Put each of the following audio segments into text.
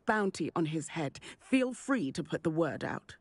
bounty on his head. Feel free to put the word out.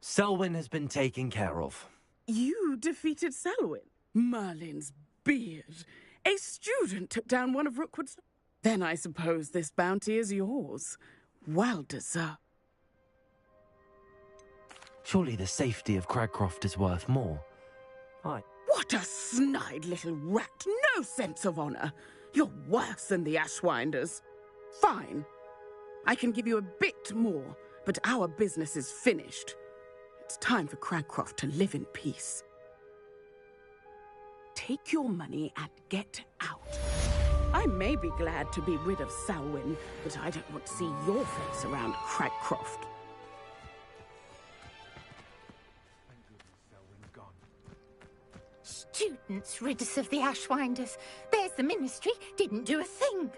Selwyn has been taken care of. You defeated Selwyn? Merlin's beard. A student took down one of Rookwood's... Then I suppose this bounty is yours. Well deserved. Surely the safety of Cragcroft is worth more. What a snide little rat! No sense of honor! You're worse than the Ashwinders. Fine. I can give you a bit more, but our business is finished. It's time for Cragcroft to live in peace. Take your money and get out. I may be glad to be rid of Selwyn, but I don't want to see your face around Cragcroft. Students rid us of the Ashwinders. There's the ministry, didn't do a thing.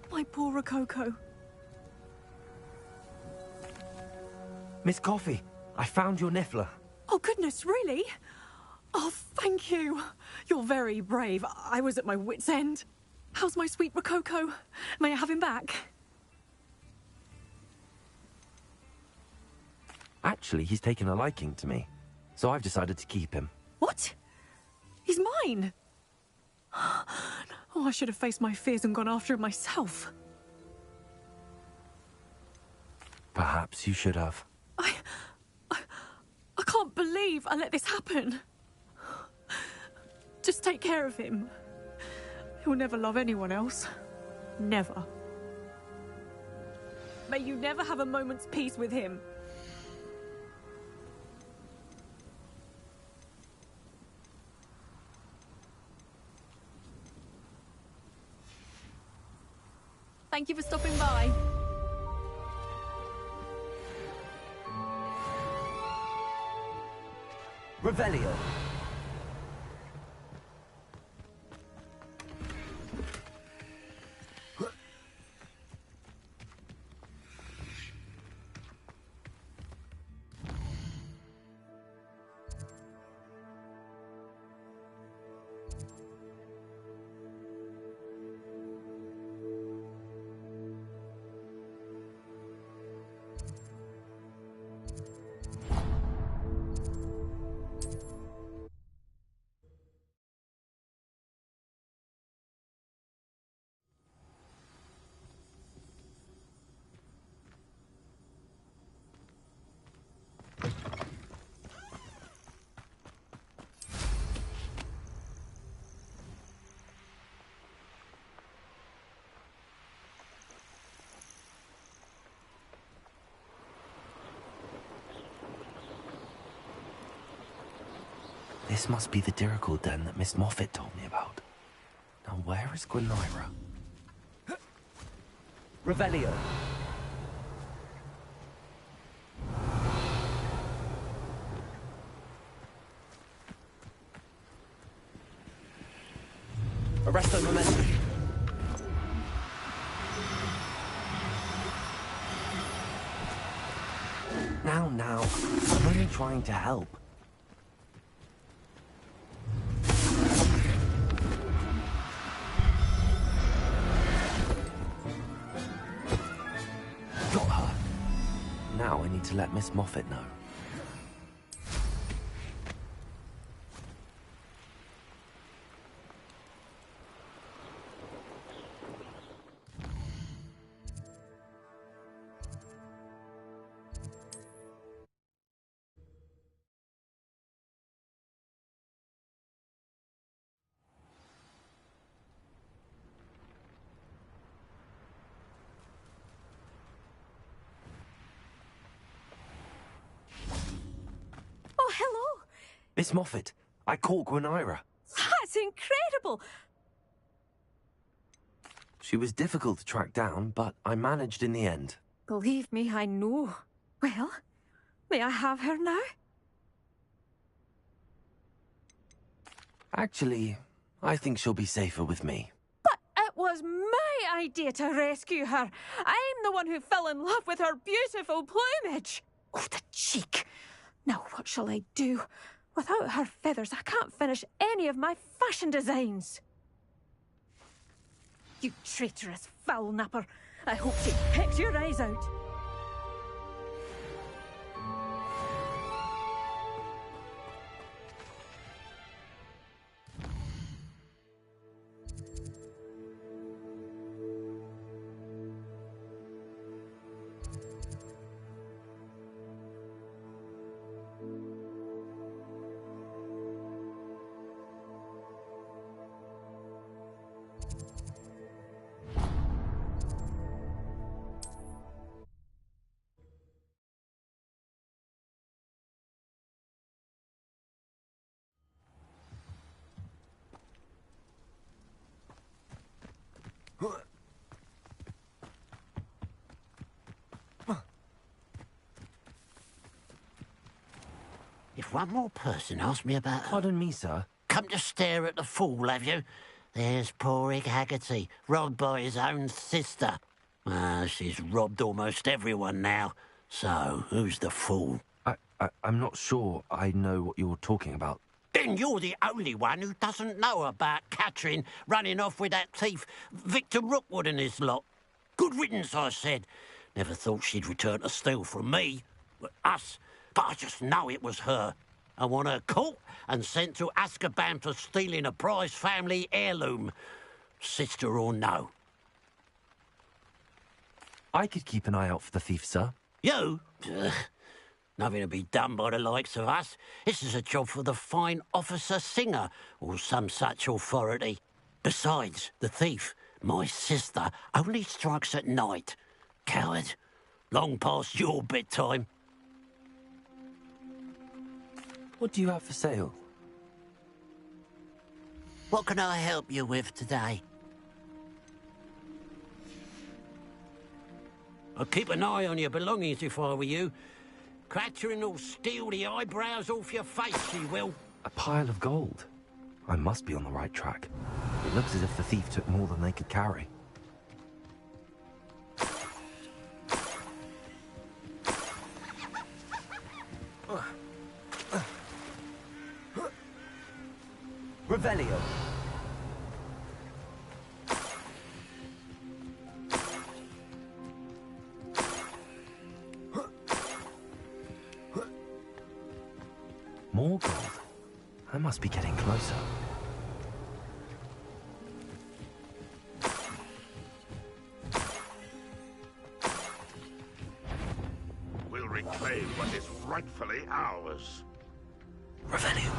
My poor Rococo. Miss Coffee, I found your Niffler. Oh, goodness, really? Oh, thank you. You're very brave. I was at my wit's end. How's my sweet Rococo? May I have him back? Actually, he's taken a liking to me, so I've decided to keep him. What? He's mine? Oh, I should have faced my fears and gone after him myself. Perhaps you should have. I can't believe I let this happen. Just take care of him. He'll never love anyone else. Never. May you never have a moment's peace with him. Thank you for stopping by. Revelio. This must be the Dirical den that Miss Moffat told me about. Now where is Gwenira? Revelio. Arresto momentum. Now. I'm only trying to help. to let Miss Moffat know. Oh, hello. Miss Moffat, I caught Gwenira. That's incredible. She was difficult to track down, but I managed in the end. Believe me, I know. Well, may I have her now? Actually, I think she'll be safer with me. But it was my idea to rescue her. I'm the one who fell in love with her beautiful plumage. Oh, the cheek. Now what shall I do? Without her feathers, I can't finish any of my fashion designs. You traitorous foul napper. I hope she pecks your eyes out. If one more person asks me about her... Pardon me, sir. Come to stare at the fool, have you? There's poor Egg Haggerty, robbed by his own sister. She's robbed almost everyone now. So, who's the fool? I'm not sure I know what you're talking about. Then you're the only one who doesn't know about Catherine running off with that thief, Victor Rookwood and his lot. Good riddance, I said. Never thought she'd return to steal from me. Us. But I just know it was her. I want her caught and sent to Azkaban for stealing a prize family heirloom. Sister or no. I could keep an eye out for the thief, sir. You? Ugh. Nothing to be done by the likes of us. This is a job for the fine officer Singer, or some such authority. Besides, the thief, my sister, only strikes at night. Coward. Long past your bedtime. What do you have for sale? What can I help you with today? I'd keep an eye on your belongings if I were you. Catherine will steal the eyebrows off your face, she will. A pile of gold. I must be on the right track. It looks as if the thief took more than they could carry. Revelio. More gold. I must be getting closer. We'll reclaim what is rightfully ours. Revelio.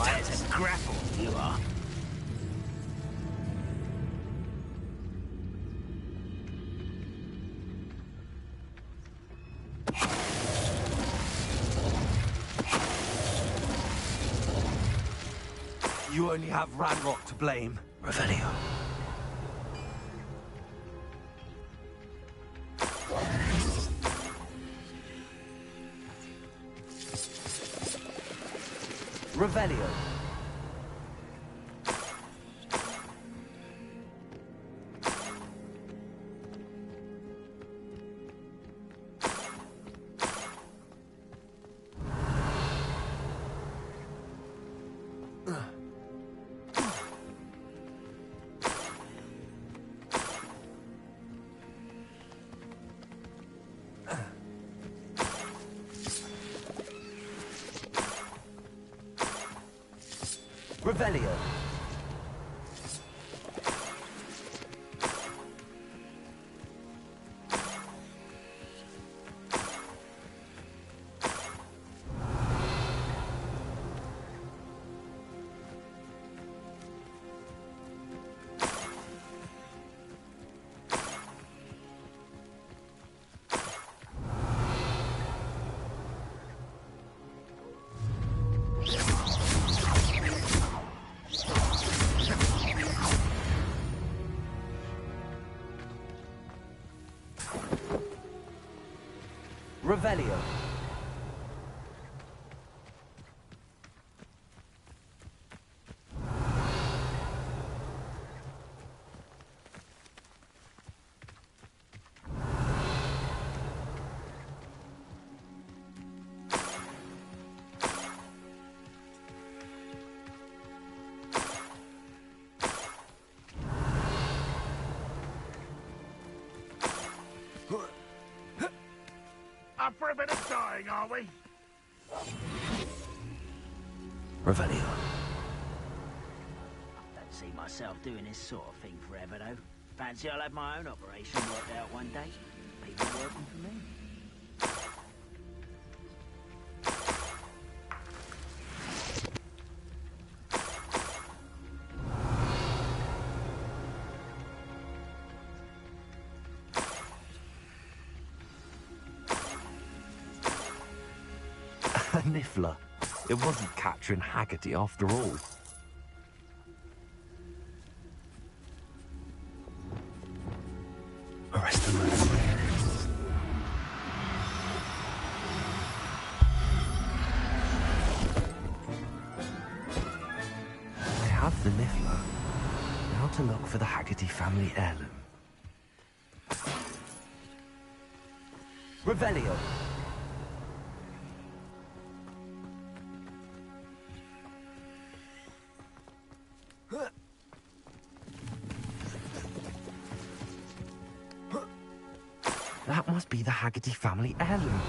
That's a grapple, you are. You only have Ranrock to blame. Revelio. Revelio. Revelio. Revelio. Up for a bit of dying, are we? Revelio. Don't see myself doing this sort of thing forever, though. Fancy I'll have my own operation worked out one day. People working for me. A niffler. It wasn't Catherine Haggerty after all. Arrest the man. I have the niffler. Now to look for the Haggerty family heirloom. Revelio. That must be the Haggerty family heirloom.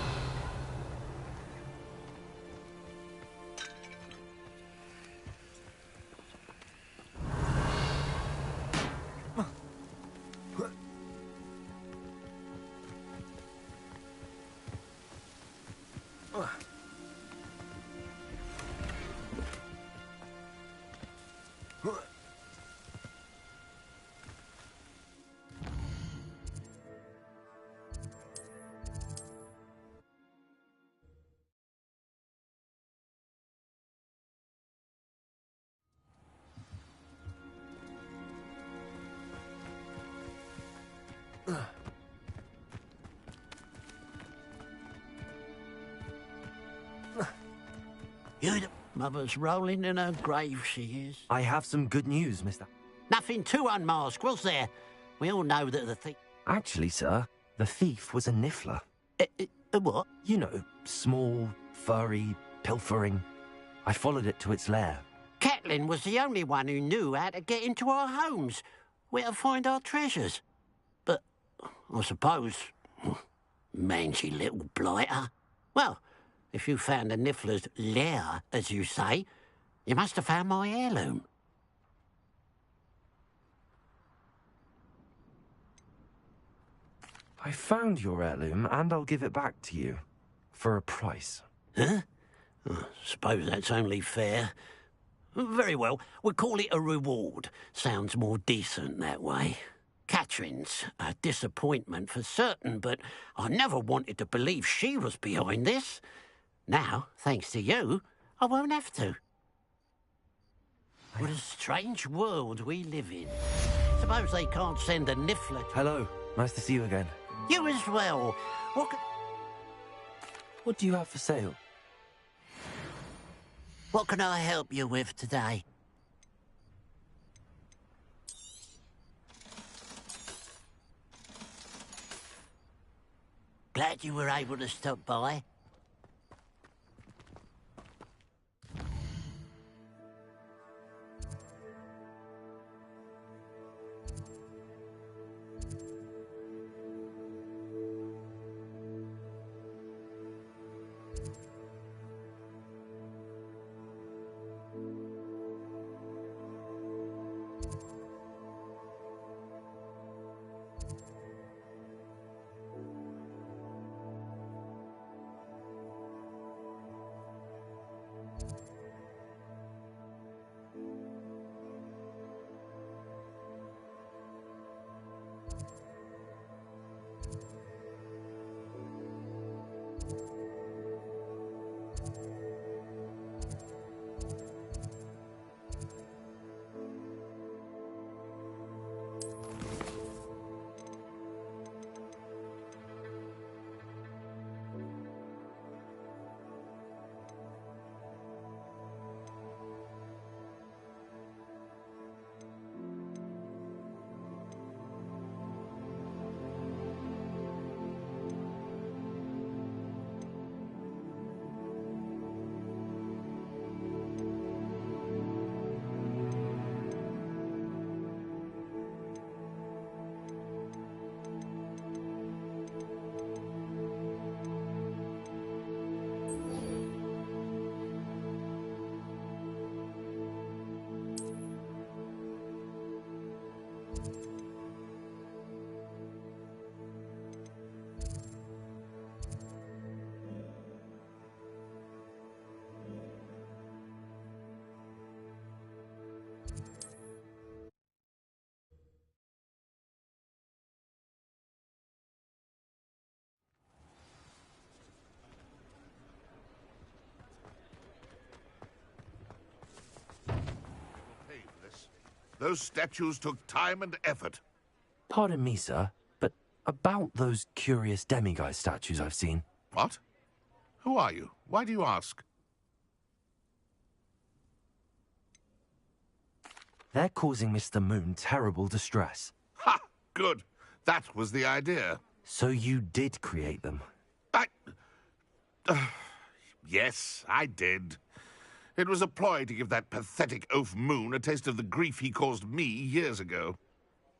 Good. Mother's rolling in her grave, she is. I have some good news, Mr. Nothing to unmask, was there? We all know that the thief... Actually, sir, the thief was a niffler. What? You know, small, furry, pilfering. I followed it to its lair. Catelyn was the only one who knew how to get into our homes, where to find our treasures. But I suppose... mangy little blighter. Well, if you found the niffler's lair, as you say, you must have found my heirloom. I found your heirloom, and I'll give it back to you. For a price. Huh? I suppose that's only fair. Very well, we'll call it a reward. Sounds more decent that way. Catherine's a disappointment for certain, but I never wanted to believe she was behind this. Now, thanks to you, I won't have to. What a strange world we live in. Suppose they can't send a niffler... Hello. Nice to see you again. You as well. What do you have for sale? What can I help you with today? Glad you were able to stop by. Those statues took time and effort. Pardon me, sir, but about those curious demiguise statues I've seen. What? Who are you? Why do you ask? They're causing Mr. Moon terrible distress. Ha! Good. That was the idea. So you did create them? Yes, I did. It was a ploy to give that pathetic oaf Moon a taste of the grief he caused me years ago.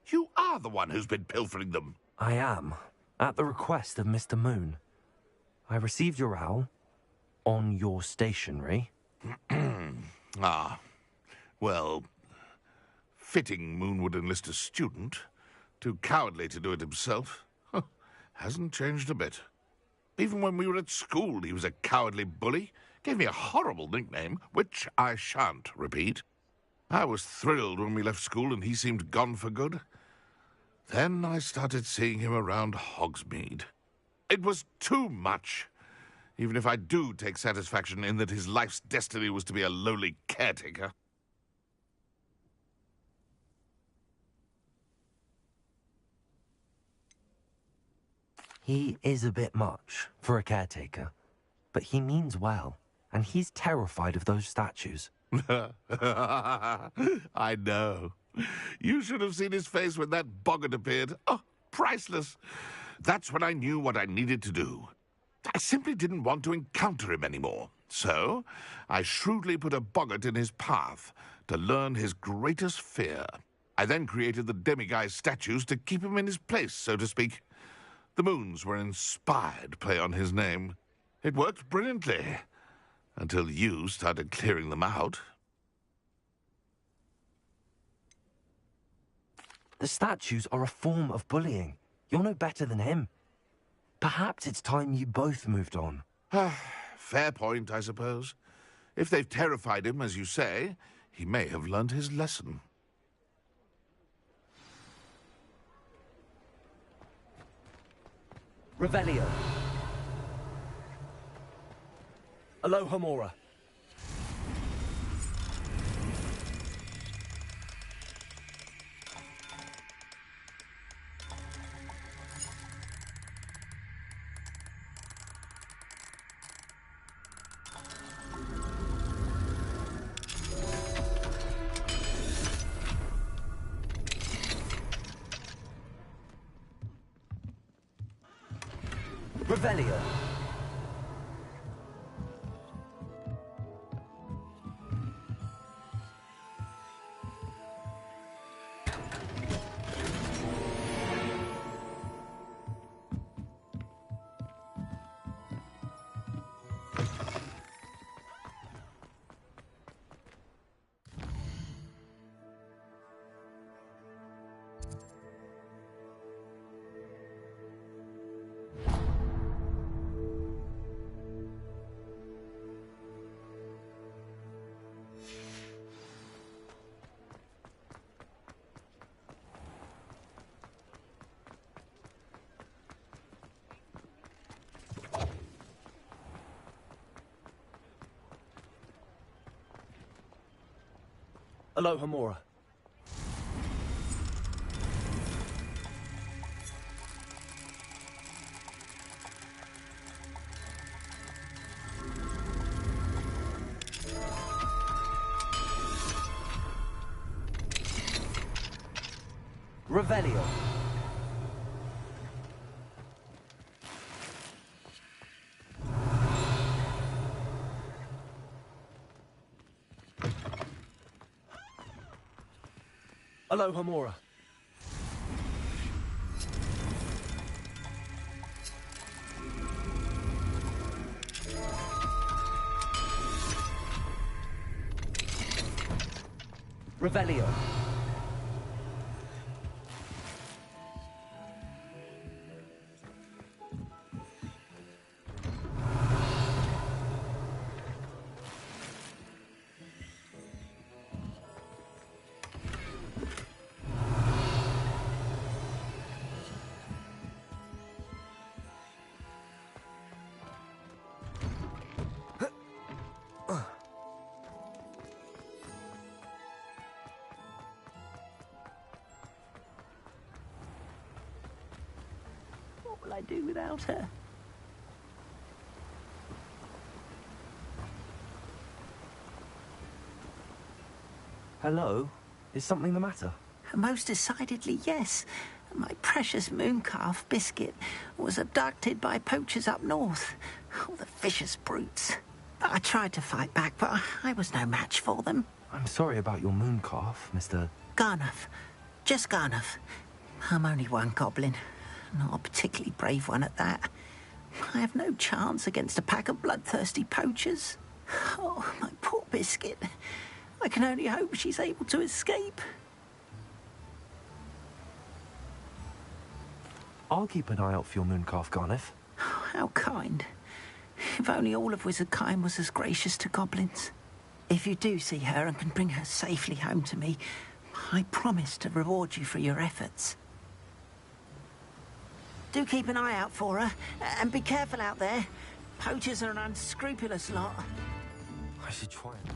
You are the one who's been pilfering them. I am, at the request of Mr. Moon. I received your owl on your stationery. Ah, well, fitting Moon would enlist a student. Too cowardly to do it himself. Hasn't changed a bit. Even when we were at school, he was a cowardly bully. Gave me a horrible nickname, which I shan't repeat. I was thrilled when we left school and he seemed gone for good. Then I started seeing him around Hogsmeade. It was too much. Even if I do take satisfaction in that his life's destiny was to be a lowly caretaker. He is a bit much for a caretaker, but he means well, and he's terrified of those statues. I know. You should have seen his face when that boggart appeared. Oh, priceless. That's when I knew what I needed to do. I simply didn't want to encounter him anymore. So, I shrewdly put a boggart in his path to learn his greatest fear. I then created the demiguise statues to keep him in his place, so to speak. The moons were an inspired play on his name. It worked brilliantly, until you started clearing them out. The statues are a form of bullying. You're no better than him. Perhaps it's time you both moved on. Fair point, I suppose. If they've terrified him, as you say, he may have learned his lesson. Revelio. Aloha Mora. Revelio. Aloha Mora. Revelio. Aloha Mora. Revelio. do without her. Hello? Is something the matter? Most decidedly, yes. My precious moon calf, Biscuit, was abducted by poachers up north. Oh, the vicious brutes. I tried to fight back, but I was no match for them. I'm sorry about your moon calf, Mr. Garnuff. Just Garnuff. I'm only one goblin. Not a particularly brave one at that. I have no chance against a pack of bloodthirsty poachers. Oh, my poor Biscuit. I can only hope she's able to escape. I'll keep an eye out for your moon calf, Garniff. Oh, how kind. If only all of Wizardkind was as gracious to goblins. If you do see her and can bring her safely home to me, I promise to reward you for your efforts. Do keep an eye out for her, and be careful out there. Poachers are an unscrupulous lot. I should try and...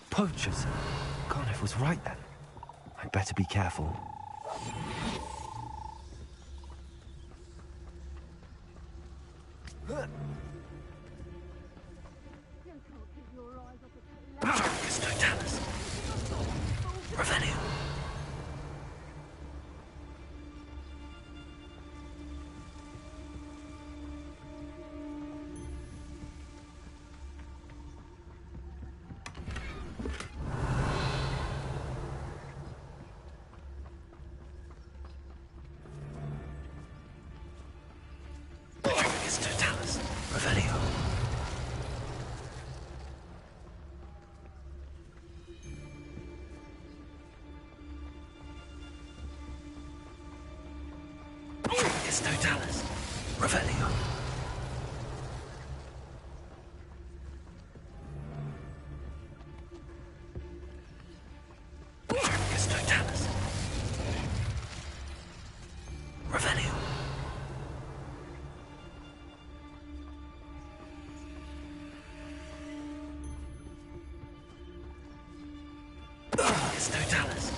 Poachers! Garniff was right then. I'd better be careful. Barracus Totalis! Revenue! Barracus Totalis! Revenue! Barracus Totalis! Revenue! Barracus Totalis! Revenue! Barracus Totalis!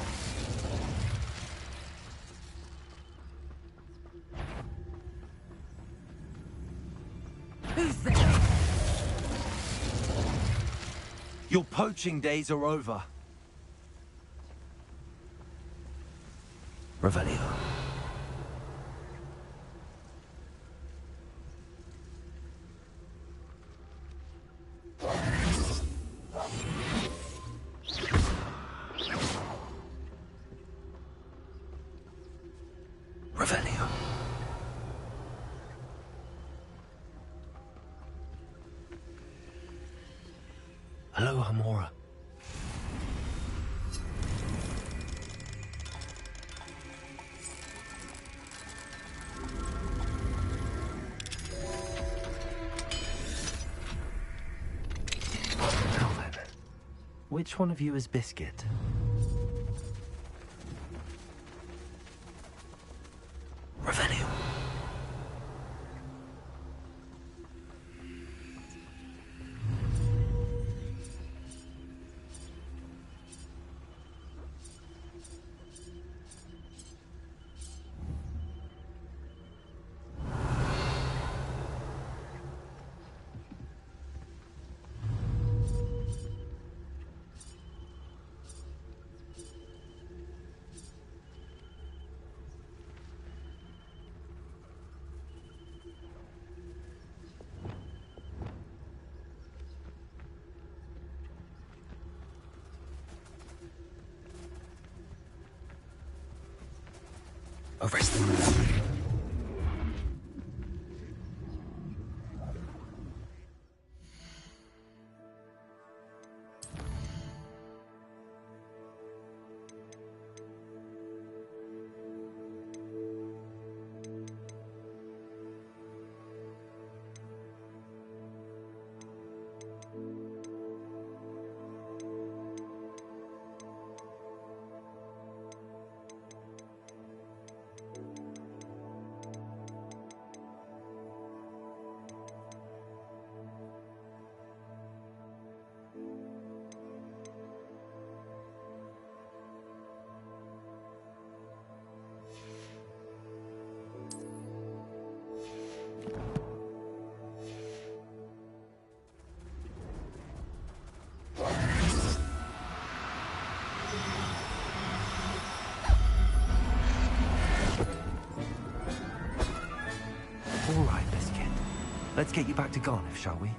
Who's there? Your poaching days are over. Revelio. Revelio. Hello, Hamora. Now then, which one of you is Biscuit? Revenue. Arrest the moon. All right, Biscuit. Let's get you back to Garniff, shall we?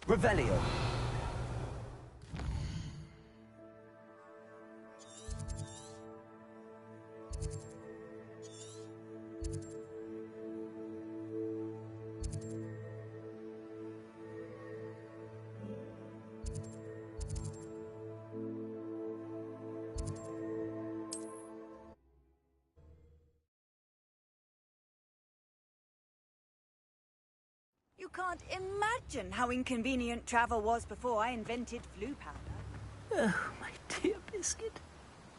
Revelio. You can't imagine how inconvenient travel was before I invented flu powder. Oh, my dear Biscuit.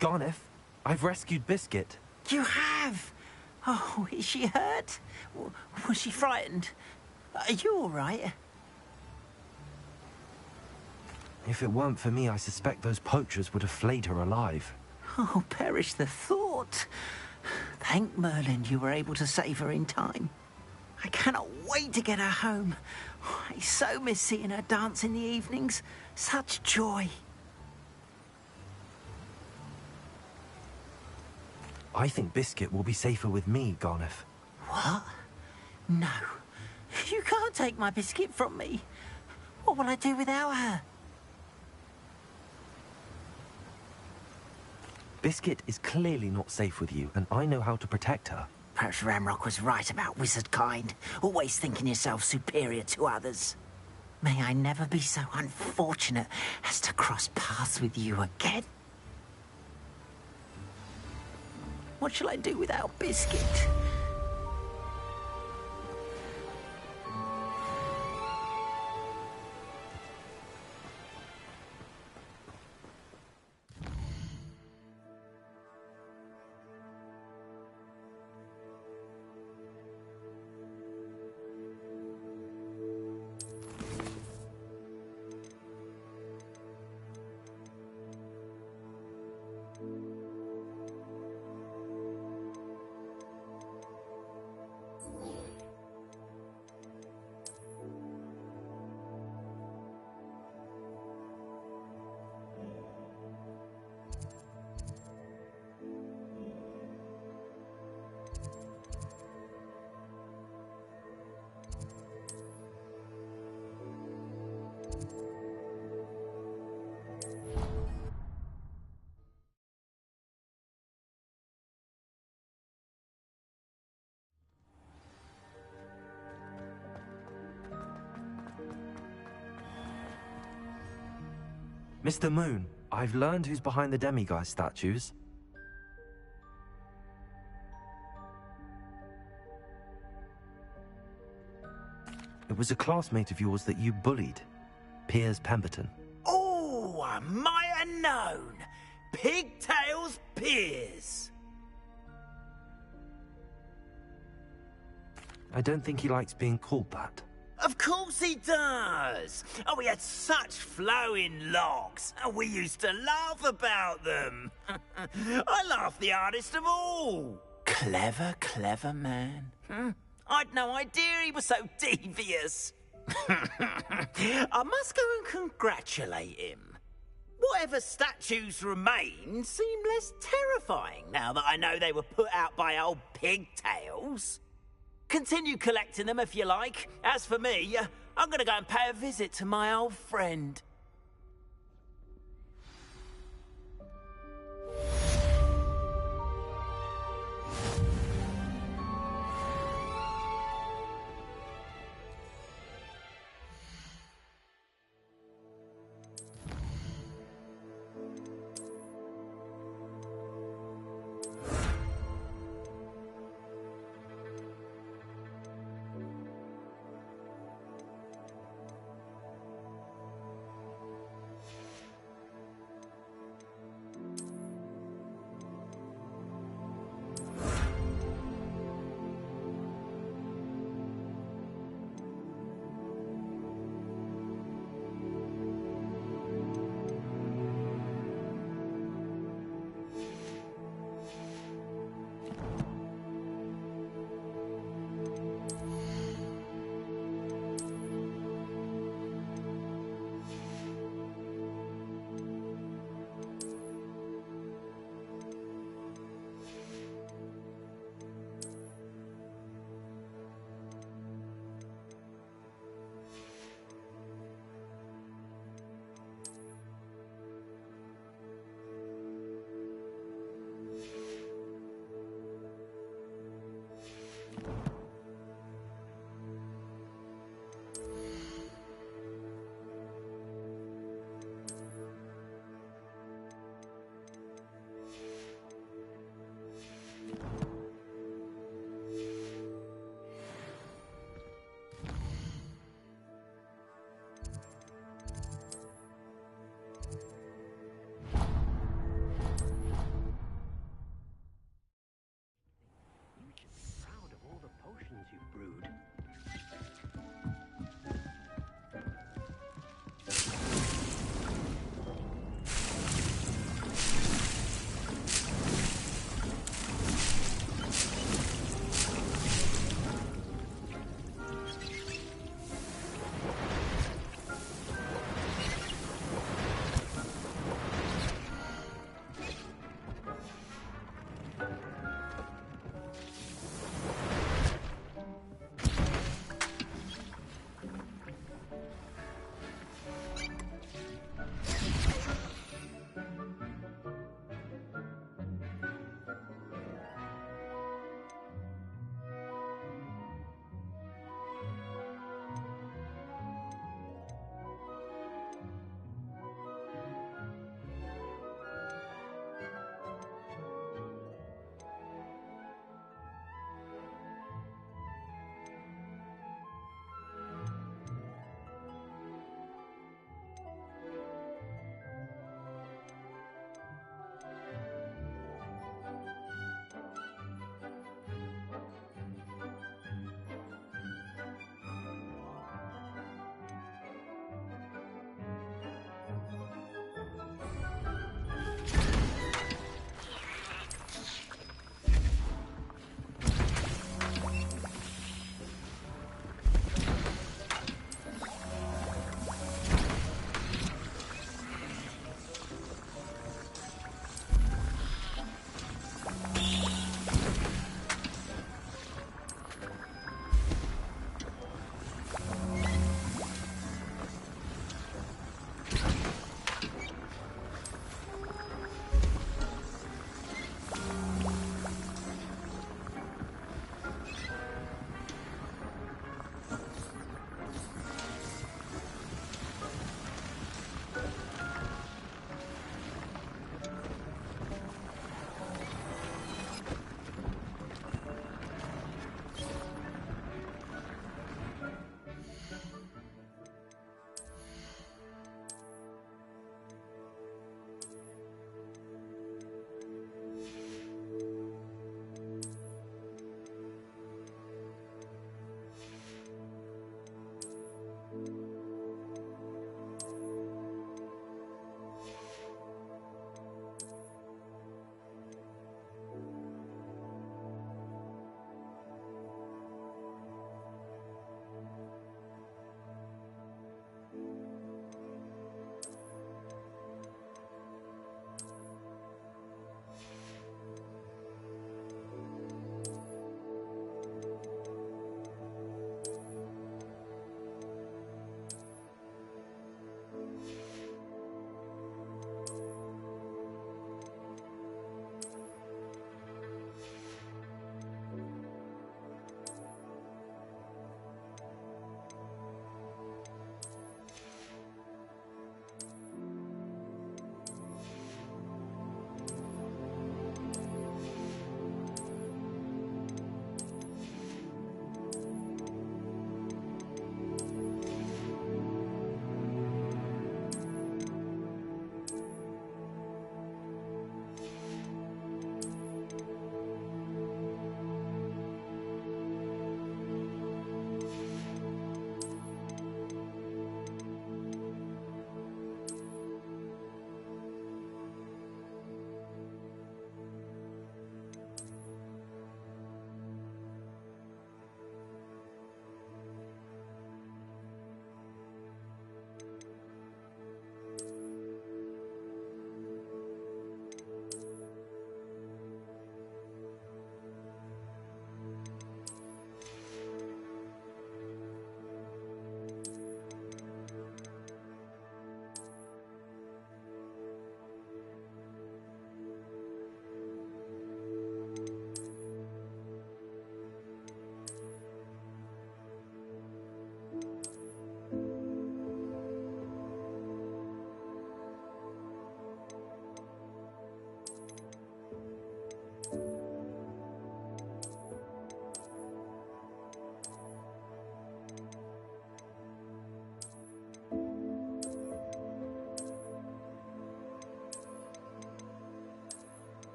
Garniff, I've rescued Biscuit. You have? Oh, is she hurt? Was she frightened? Are you all right? If it weren't for me, I suspect those poachers would have flayed her alive. Oh, perish the thought. Thank Merlin you were able to save her in time. I cannot wait to get her home. I so miss seeing her dance in the evenings. Such joy. I think Biscuit will be safer with me, Garniff. What? No. You can't take my Biscuit from me. What will I do without her? Biscuit is clearly not safe with you, and I know how to protect her. Perhaps Ramrock was right about wizard kind, always thinking yourself superior to others. May I never be so unfortunate as to cross paths with you again. What shall I do without Biscuit? Mr. Moon, I've learned who's behind the demiguise statues. It was a classmate of yours that you bullied, Piers Pemberton. Oh, I might have known. Pigtails Piers. I don't think he likes being called that. Of course he does. Oh, we had such flowing locks, and we used to laugh about them. I laughed the hardest of all. Clever, clever man. I'd no idea he was so devious. I must go and congratulate him. Whatever statues remain seem less terrifying now that I know they were put out by old pigtails. Continue collecting them if you like. As for me, I'm gonna go and pay a visit to my old friend.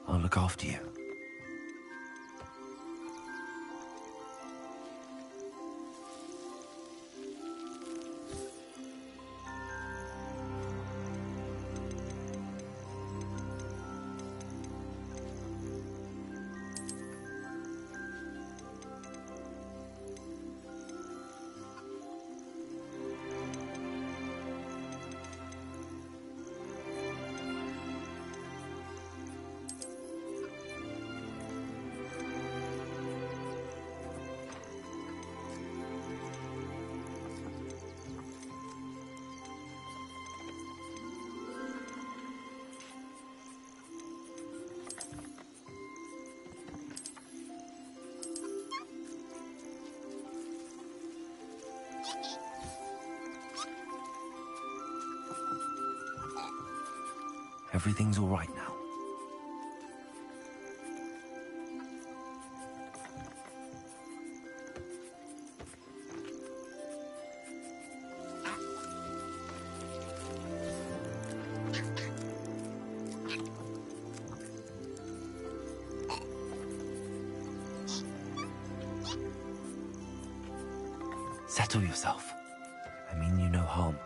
I'll look after you. Everything's all right now. Settle yourself. I mean you no harm.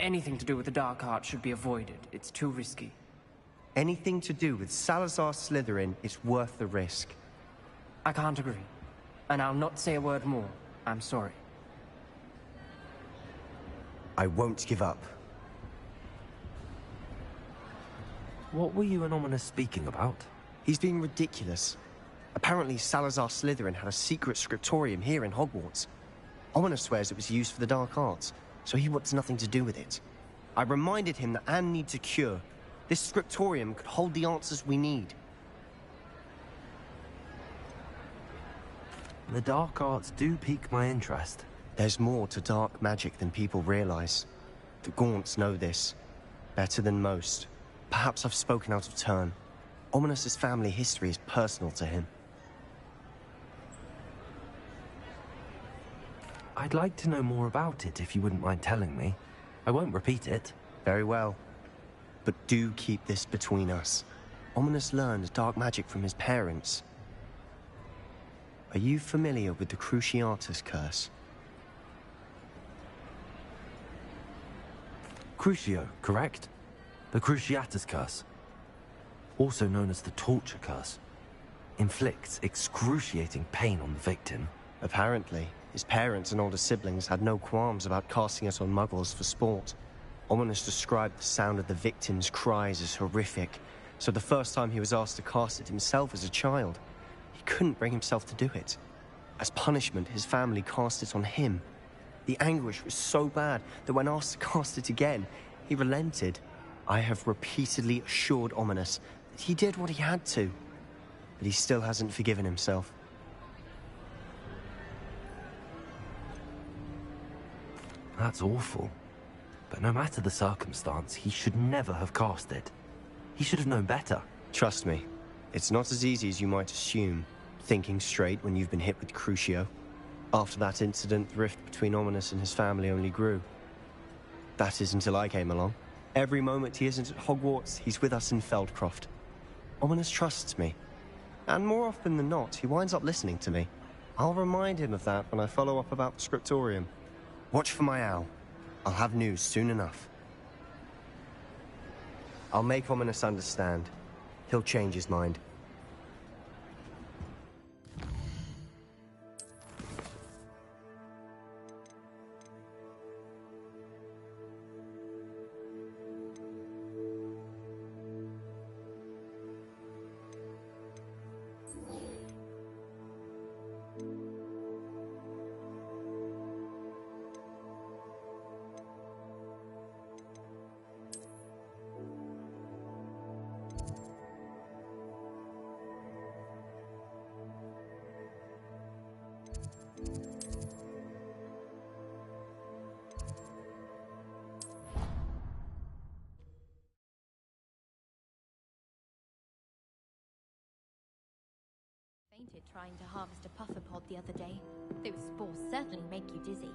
Anything to do with the Dark Arts should be avoided. It's too risky. Anything to do with Salazar Slytherin is worth the risk. I can't agree. And I'll not say a word more. I'm sorry. I won't give up. What were you and Ominous speaking about? He's being ridiculous. Apparently Salazar Slytherin had a secret scriptorium here in Hogwarts. Ominous swears it was used for the Dark Arts, so he wants nothing to do with it. I reminded him that Anne needs a cure. This scriptorium could hold the answers we need. The Dark Arts do pique my interest. There's more to dark magic than people realize. The Gaunts know this. Better than most. Perhaps I've spoken out of turn. Ominous's family history is personal to him. I'd like to know more about it if you wouldn't mind telling me. I won't repeat it. Very well. But do keep this between us. Ominous learned dark magic from his parents. Are you familiar with the Cruciatus Curse? Crucio, correct? The Cruciatus Curse. Also known as the Torture Curse. Inflicts excruciating pain on the victim. Apparently, his parents and older siblings had no qualms about casting it on muggles for sport. Ominous described the sound of the victim's cries as horrific, so the first time he was asked to cast it himself as a child, he couldn't bring himself to do it. As punishment, his family cast it on him. The anguish was so bad that when asked to cast it again, he relented. I have repeatedly assured Ominous that he did what he had to, but he still hasn't forgiven himself. That's awful. But no matter the circumstance, he should never have cast it. He should have known better. Trust me, it's not as easy as you might assume, thinking straight when you've been hit with Crucio. After that incident, the rift between Ominous and his family only grew. That is until I came along. Every moment he isn't at Hogwarts, he's with us in Feldcroft. Ominous trusts me. And more often than not, he winds up listening to me. I'll remind him of that when I follow up about the scriptorium. Watch for my owl. I'll have news soon enough. I'll make Ominous understand. He'll change his mind. Fainted trying to harvest a pufferpod the other day. Those spores certainly make you dizzy.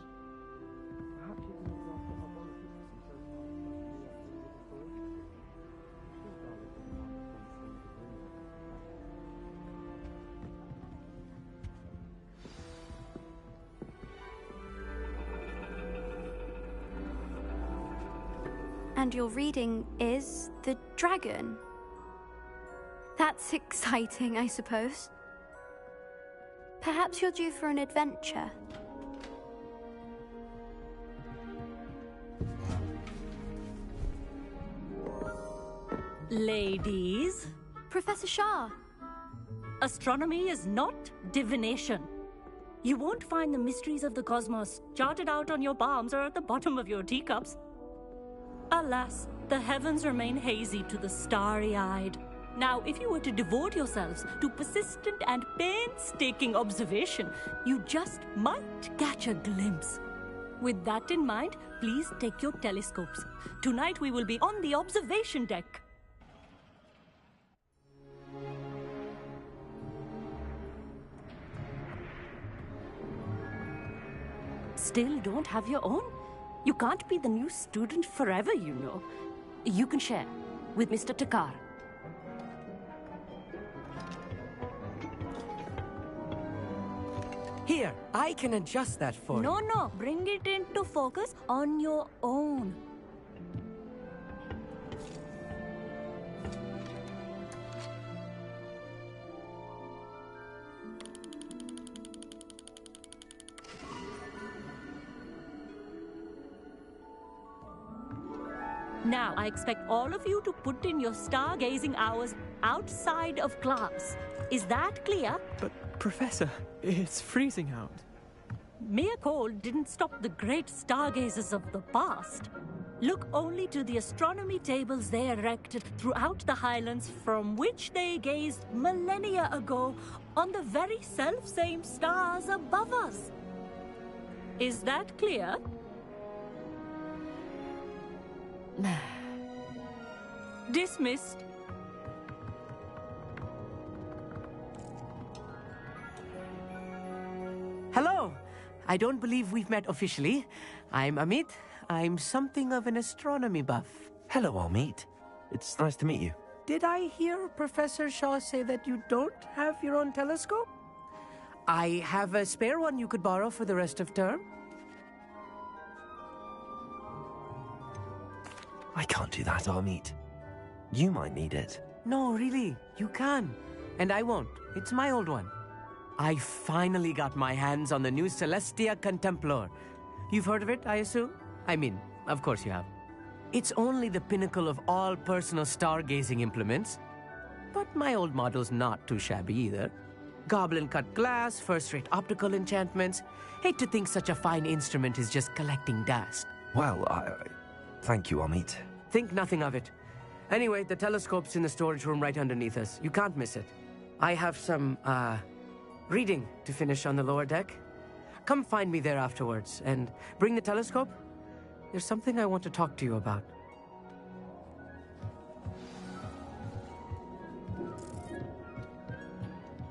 And your reading is the dragon. That's exciting, I suppose. Perhaps you're due for an adventure. Ladies. Professor Shah. Astronomy is not divination. You won't find the mysteries of the cosmos charted out on your palms or at the bottom of your teacups. Alas, the heavens remain hazy to the starry-eyed. Now, if you were to devote yourselves to persistent and painstaking observation, you just might catch a glimpse. With that in mind, please take your telescopes. Tonight we will be on the observation deck. Still don't have your own? You can't be the new student forever, you know. You can share with Mr. Takar. Here, I can adjust that for you. No, bring it into focus on your own. Now, I expect all of you to put in your stargazing hours outside of class. Is that clear? But, Professor, it's freezing out. Mere cold didn't stop the great stargazers of the past. Look only to the astronomy tables they erected throughout the Highlands from which they gazed millennia ago on the very self-same stars above us. Is that clear? Dismissed. Hello. I don't believe we've met officially. I'm Amit. I'm something of an astronomy buff. Hello, Amit. It's nice to meet you. Did I hear Professor Shaw say that you don't have your own telescope? I have a spare one you could borrow for the rest of term. I can't do that, Amit. You might need it. No, really, you can. And I won't. It's my old one. I finally got my hands on the new Celestia Contemplar. You've heard of it, I assume? I mean, of course you have. It's only the pinnacle of all personal stargazing implements. But my old model's not too shabby either. Goblin-cut glass, first-rate optical enchantments. Hate to think such a fine instrument is just collecting dust. Well, thank you, Amit. Think nothing of it. Anyway, the telescope's in the storage room right underneath us. You can't miss it. I have some, reading to finish on the lower deck. Come find me there afterwards, and bring the telescope. There's something I want to talk to you about.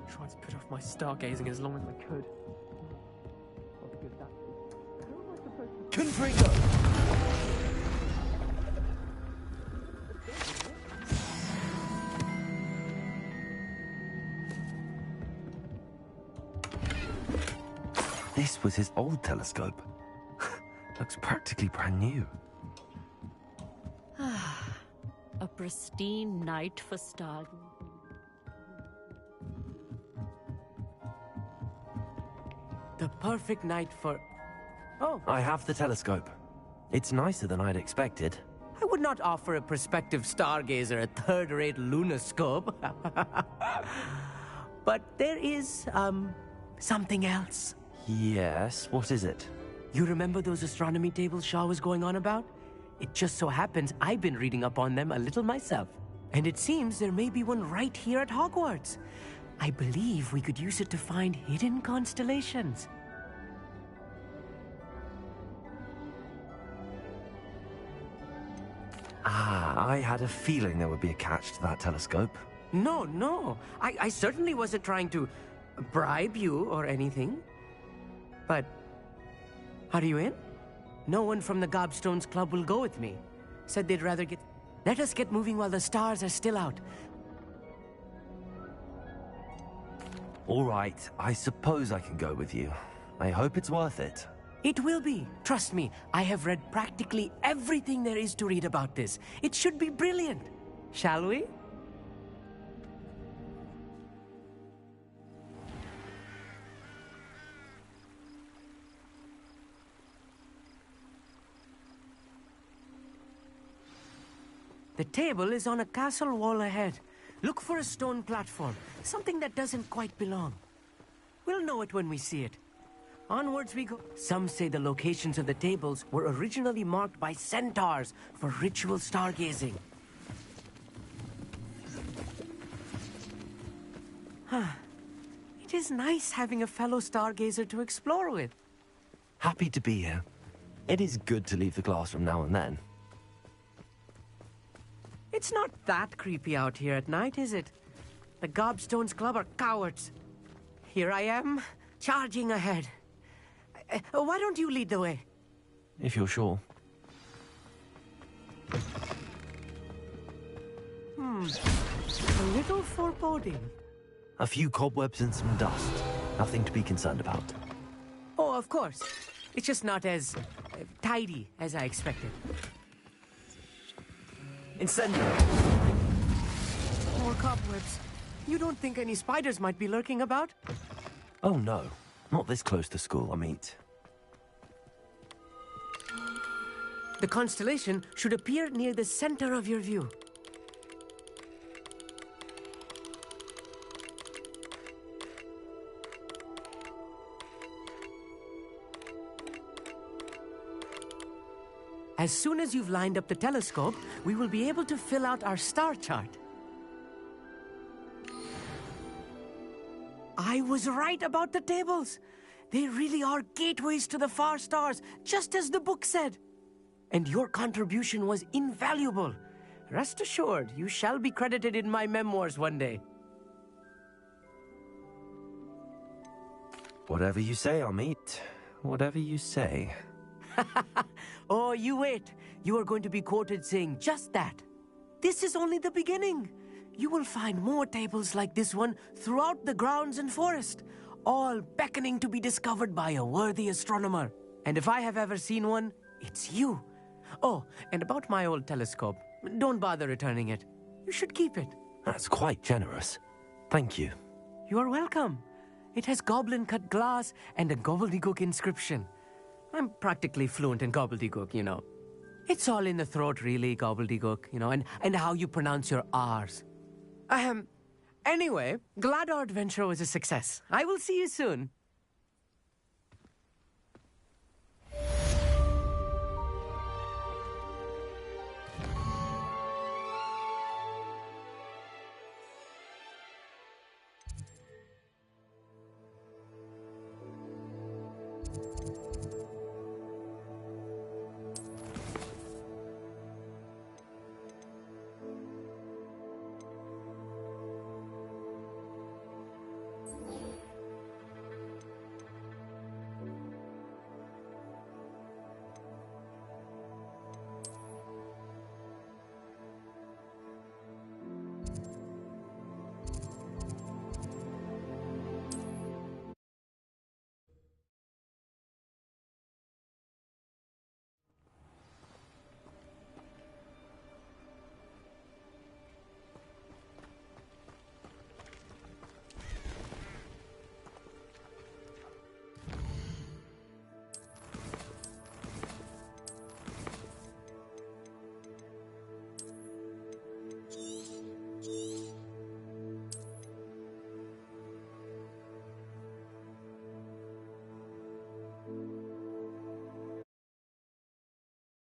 Tried to put off my stargazing as long as I could. Confringo! This was his old telescope. Looks practically brand new. A pristine night for stargazing. The perfect night for... Oh. I have the telescope. It's nicer than I'd expected. I would not offer a prospective stargazer a third-rate lunoscope. But there is, something else. Yes, what is it? You remember those astronomy tables Shaw was going on about? It just so happens I've been reading up on them a little myself. And it seems there may be one right here at Hogwarts. I believe we could use it to find hidden constellations. I had a feeling there would be a catch to that telescope. No. I certainly wasn't trying to bribe you or anything. But, are you in? No one from the Gobstones Club will go with me. Said they'd rather get... Let us get moving while the stars are still out. All right, I suppose I can go with you. I hope it's worth it. It will be. Trust me, I have read practically everything there is to read about this. It should be brilliant. Shall we? The table is on a castle wall ahead. Look for a stone platform, something that doesn't quite belong. We'll know it when we see it. Onwards we go. Some say the locations of the tables were originally marked by centaurs for ritual stargazing. It is nice having a fellow stargazer to explore with. Happy to be here. It is good to leave the classroom now and then. It's not that creepy out here at night, is it? The Gobstones Club are cowards. Here I am, charging ahead. Why don't you lead the way? If you're sure. A little foreboding. A few cobwebs and some dust. Nothing to be concerned about. Oh, of course. It's just not as tidy as I expected. Incendio! More cobwebs. You don't think any spiders might be lurking about? Oh no, not this close to school, Amit. The constellation should appear near the center of your view. As soon as you've lined up the telescope, we will be able to fill out our star chart. I was right about the tables. They really are gateways to the far stars, just as the book said. And your contribution was invaluable. Rest assured, you shall be credited in my memoirs one day. Whatever you say, Amit. Whatever you say. Oh, you wait. You are going to be quoted saying just that. This is only the beginning. You will find more tables like this one throughout the grounds and forest, all beckoning to be discovered by a worthy astronomer. And if I have ever seen one, it's you. Oh, and about my old telescope, don't bother returning it. You should keep it. That's quite generous. Thank you. You are welcome. It has goblin-cut glass and a gobbledygook inscription. I'm practically fluent in gobbledygook, you know. It's all in the throat, really, gobbledygook, you know, and how you pronounce your R's. Anyway, glad our adventure was a success. I will see you soon.